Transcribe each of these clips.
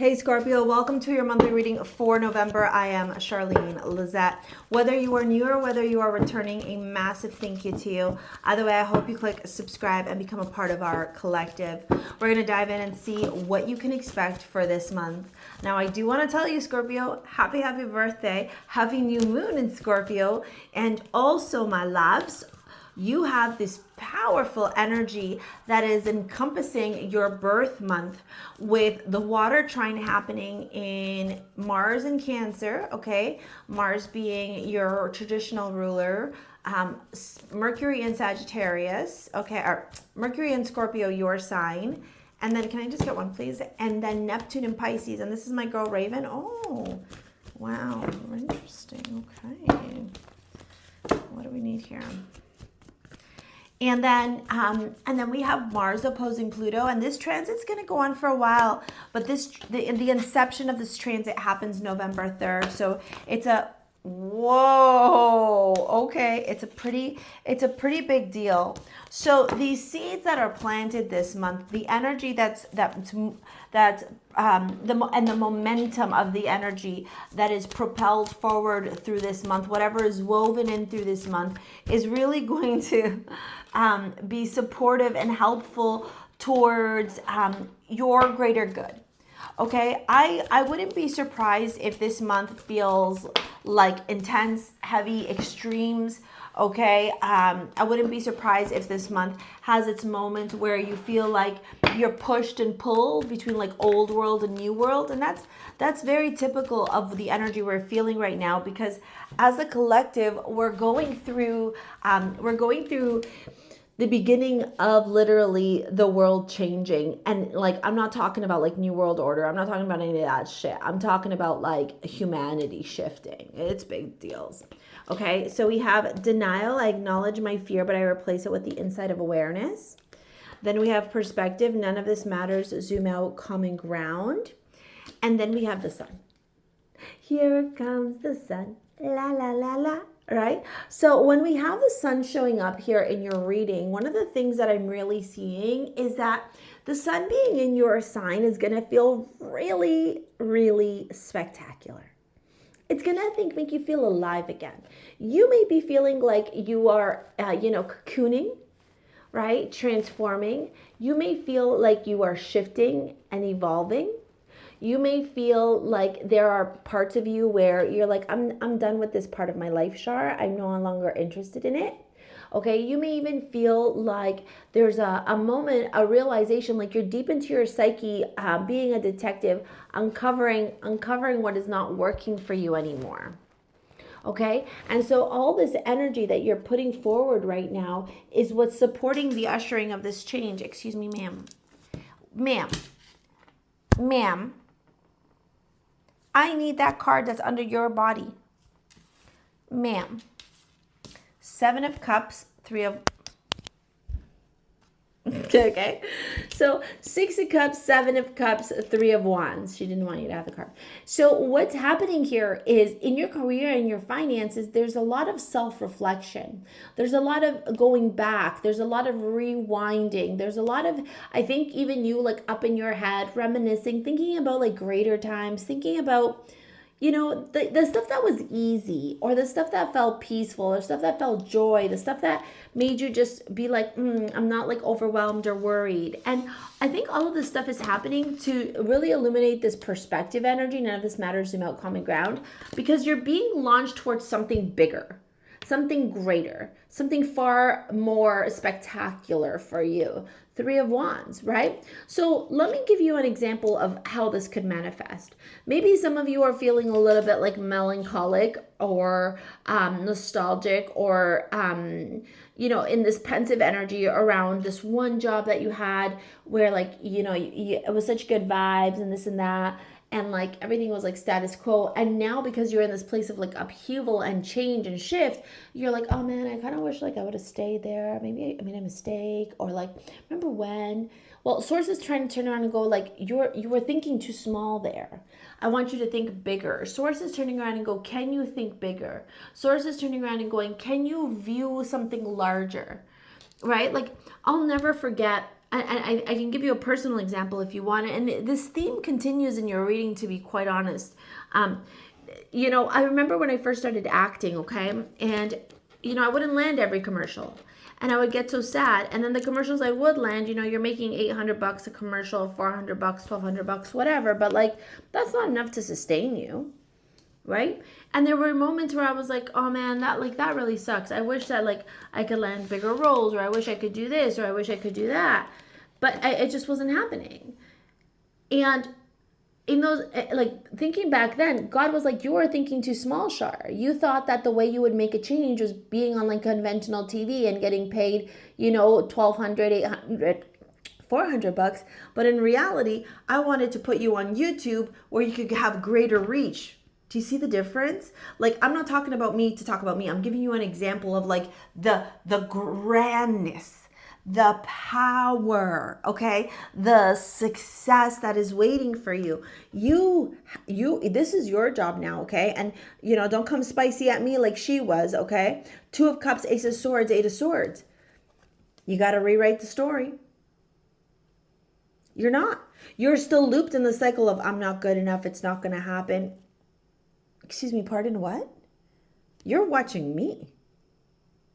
Hey Scorpio, welcome to your monthly reading for November. I am Charlene Lizette. Whether you are new or whether you are returning, a massive thank you to you. Either way, I hope you click subscribe and become a part of our collective. We're going to dive in and see what you can expect for this month. Now, I do want to tell you, Scorpio, happy birthday. Happy new moon in Scorpio. And also, my loves, you have this powerful energy that is encompassing your birth month with the water trine happening in Mars and Cancer, okay? Mars being your traditional ruler, Mercury in Sagittarius, okay, or Mercury in Scorpio, your sign. And then can I just get one, please? And then Neptune in Pisces. And this is my girl Raven. Oh, wow, interesting, okay. What do we need here? And then we have Mars opposing Pluto, and this transit's going to go on for a while. But the inception of this transit happens November 3rd, so it's a whoa. Okay, it's a pretty big deal. So these seeds that are planted this month, the energy the momentum of the energy that is propelled forward through this month, whatever is woven in through this month, is really going to be supportive and helpful towards your greater good. Okay, I wouldn't be surprised if this month feels like intense, heavy extremes. Okay, I wouldn't be surprised if this month has its moments where you feel like you're pushed and pulled between like old world and new world, and that's very typical of the energy we're feeling right now, because as a collective we're going through the beginning of literally the world changing. And like, I'm not talking about like new world order. I'm not talking about any of that shit. I'm talking about like humanity shifting. It's big deals. Okay, so we have denial. I acknowledge my fear, but I replace it with the insight of awareness. Then we have perspective. None of this matters. Zoom out, common ground. And then we have the sun. Here comes the sun. La, la, la, la. Right? So when we have the sun showing up here in your reading, one of the things that I'm really seeing is that the sun being in your sign is going to feel really, really spectacular. It's going to make you feel alive again. You may be feeling like you are, cocooning, right? Transforming. You may feel like you are shifting and evolving. You may feel like there are parts of you where you're like, I'm done with this part of my life, Char. I'm no longer interested in it. Okay, you may even feel like there's a moment, a realization, like you're deep into your psyche, being a detective, uncovering what is not working for you anymore. Okay, and so all this energy that you're putting forward right now is what's supporting the ushering of this change. Excuse me, ma'am. I need that card that's under your body. Ma'am. 7 of Cups, 3 of... Okay. So 6 of Cups, 7 of Cups, 3 of Wands. She didn't want you to have the card. So what's happening here is in your career and your finances, there's a lot of self-reflection. There's a lot of going back. There's a lot of rewinding. There's a lot of, I think even you like up in your head, reminiscing, thinking about like greater times, thinking about, the stuff that was easy, or the stuff that felt peaceful, or stuff that felt joy, the stuff that made you just be like, I'm not like overwhelmed or worried. And I think all of this stuff is happening to really illuminate this perspective energy. None of this matters, zoom out, common ground, because you're being launched towards something bigger, something greater, something far more spectacular for you. 3 of Wands, right? So let me give you an example of how this could manifest. Maybe some of you are feeling a little bit like melancholic or nostalgic, or in this pensive energy around this one job that you had where like, it was such good vibes and this and that. And like everything was like status quo. And now because you're in this place of like upheaval and change and shift, you're like, oh man, I kind of wish like I would have stayed there. Maybe I made a mistake, or like, remember when? Well, Source is trying to turn around and go like, you were thinking too small there. I want you to think bigger. Source is turning around and go, can you think bigger? Source is turning around and going, can you view something larger? Right? Like, I'll never forget I can give you a personal example if you want, and this theme continues in your reading, to be quite honest. I remember when I first started acting, okay, and I wouldn't land every commercial, and I would get so sad. And then the commercials I would land, you're making $800 a commercial, $400, $1,200, whatever, but like that's not enough to sustain you, right? And there were moments where I was like, oh man, that really sucks. I wish that like I could land bigger roles, or I wish I could do this, or I wish I could do that, but it just wasn't happening. And in those, like thinking back then, God was like, you were thinking too small, Shar. You thought that the way you would make a change was being on like conventional TV and getting paid, $1,200, $800, $400. But in reality, I wanted to put you on YouTube where you could have greater reach. Do you see the difference? Like, I'm not talking about me to talk about me. I'm giving you an example of like the grandness, the power, okay? The success that is waiting for you. This is your job now, okay? And, don't come spicy at me like she was, okay? 2 of Cups, Ace of Swords, 8 of Swords. You got to rewrite the story. You're not. You're still looped in the cycle of, I'm not good enough, it's not going to happen. Excuse me, pardon, what? You're watching me.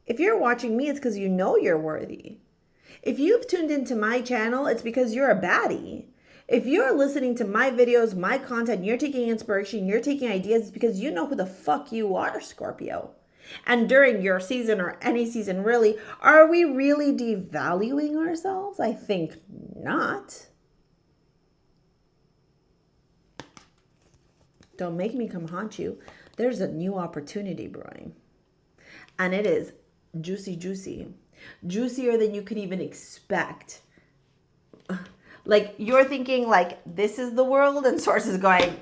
If you're watching me, it's because you know you're worthy. If you've tuned into my channel, it's because you're a baddie. If you're listening to my videos, my content, you're taking inspiration, you're taking ideas, it's because you know who the fuck you are, Scorpio. And during your season, or any season really, are we really devaluing ourselves? I think not. Don't make me come haunt you. There's a new opportunity brewing. And it is juicy, juicy. Juicier than you could even expect. Like, you're thinking like, this is the world, and Source is going,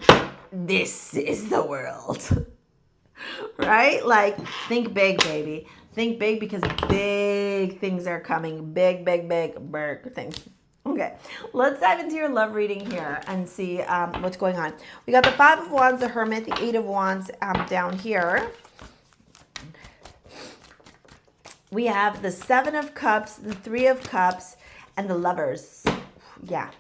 this is the world. Right? Like, think big, baby. Think big, because big things are coming. Big things. Okay, let's dive into your love reading here and see what's going on. We got the 5 of Wands, the Hermit, the 8 of Wands down here. We have the 7 of Cups, the 3 of Cups, and the Lovers. Yeah.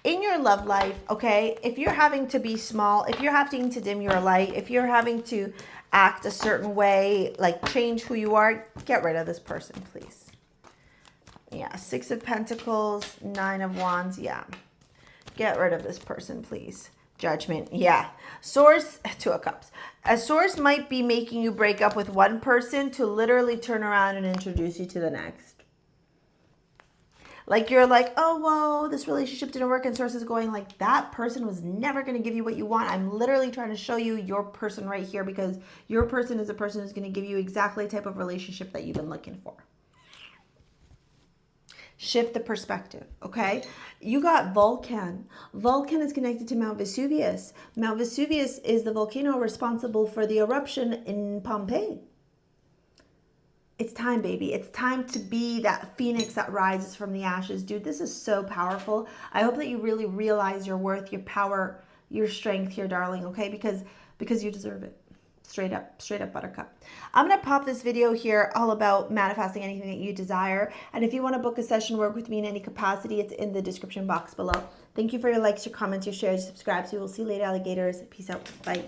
In your love life, okay, if you're having to be small, if you're having to dim your light, if you're having to act a certain way, like change who you are, get rid of this person, please. Yeah, 6 of Pentacles, 9 of Wands, yeah. Get rid of this person, please. Judgment, yeah. Source, 2 of Cups. A source might be making you break up with one person to literally turn around and introduce you to the next. Like, you're like, oh, whoa, this relationship didn't work, and Source is going like, that person was never going to give you what you want. I'm literally trying to show you your person right here, because your person is a person who's going to give you exactly the type of relationship that you've been looking for. Shift the perspective, okay? You got Vulcan. Vulcan is connected to Mount Vesuvius. Mount Vesuvius is the volcano responsible for the eruption in Pompeii. It's time, baby. It's time to be that phoenix that rises from the ashes. Dude, this is so powerful. I hope that you really realize your worth, your power, your strength here, darling, okay? Because you deserve it. Straight up buttercup. I'm going to pop this video here all about manifesting anything that you desire. And if you want to book a session, work with me in any capacity, it's in the description box below. Thank you for your likes, your comments, your shares, your subscribes. We will see you later, alligators. Peace out. Bye.